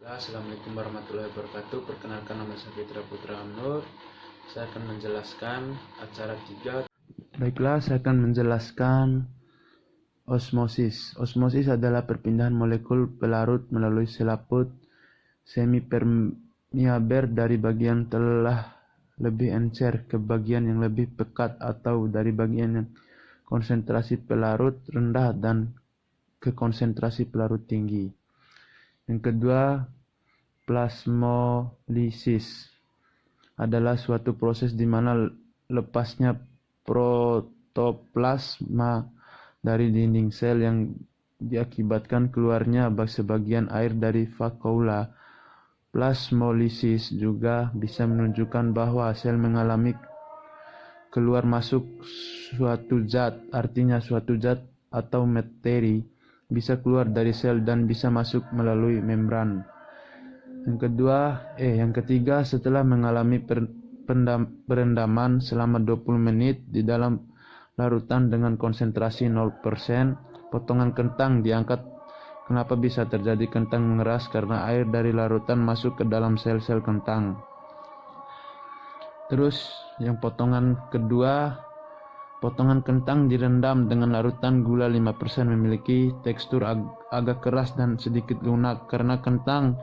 Assalamualaikum warahmatullahi wabarakatuh. Perkenalkan, nama saya Fitra Putra Amnur. Saya akan menjelaskan acara 3. Baiklah, saya akan menjelaskan osmosis. Osmosis adalah perpindahan molekul pelarut melalui selaput semipermeaber dari bagian telah lebih encer ke bagian yang lebih pekat, atau dari bagian yang konsentrasi pelarut rendah dan ke konsentrasi pelarut tinggi. Yang kedua, plasmolisis adalah suatu proses di mana lepasnya protoplasma dari dinding sel yang diakibatkan keluarnya sebagian air dari vakuola. Plasmolisis juga bisa menunjukkan bahwa sel mengalami keluar masuk suatu zat, artinya suatu zat atau materi bisa keluar dari sel dan bisa masuk melalui membran. Yang ketiga, setelah mengalami perendaman selama 20 menit di dalam larutan dengan konsentrasi 0%, potongan kentang diangkat. Kenapa bisa terjadi kentang mengeras? Karena air dari larutan masuk ke dalam sel-sel kentang. Terus yang potongan kedua, potongan kentang direndam dengan larutan gula 5%, memiliki tekstur agak keras dan sedikit lunak. Karena kentang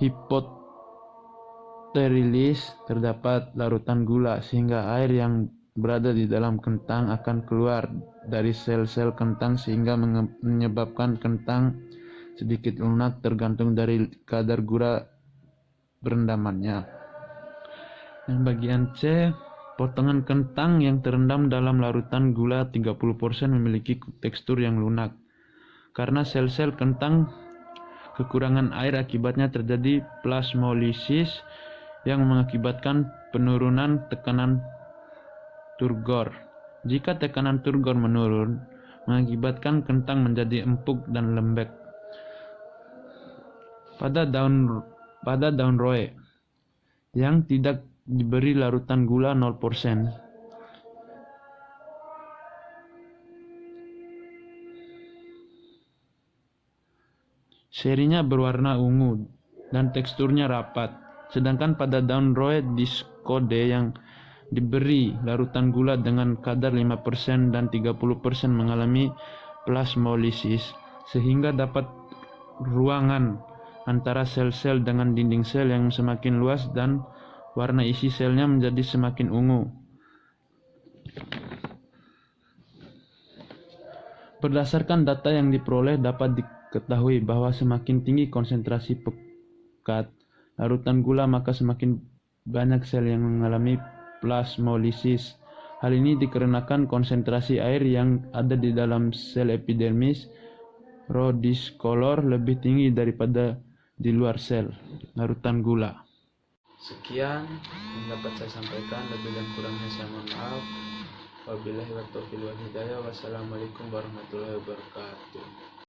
hipoterilis terdapat larutan gula, sehingga air yang berada di dalam kentang akan keluar dari sel-sel kentang sehingga menyebabkan kentang sedikit lunak tergantung dari kadar gula berendamannya. Yang bagian C, potongan kentang yang terendam dalam larutan gula 30% memiliki tekstur yang lunak. Karena sel-sel kentang kekurangan air, akibatnya terjadi plasmolisis yang mengakibatkan penurunan tekanan turgor. Jika tekanan turgor menurun, mengakibatkan kentang menjadi empuk dan lembek. Pada daun roe yang tidak diberi larutan gula 0%, serinya berwarna ungu dan teksturnya rapat. Sedangkan pada daun roe discode yang diberi larutan gula dengan kadar 5% dan 30% mengalami plasmolisis, sehingga dapat ruangan antara sel-sel dengan dinding sel yang semakin luas dan warna isi selnya menjadi semakin ungu. Berdasarkan data yang diperoleh, dapat diketahui bahwa semakin tinggi konsentrasi pekat larutan gula, maka semakin banyak sel yang mengalami plasmolisis. Hal ini dikarenakan konsentrasi air yang ada di dalam sel epidermis rhodiscolor lebih tinggi daripada di luar sel larutan gula. Sekian yang dapat saya sampaikan, lebih dan kurangnya saya mohon maaf. Wabillahi taufiq wal hidayah. Wassalamualaikum warahmatullahi wabarakatuh.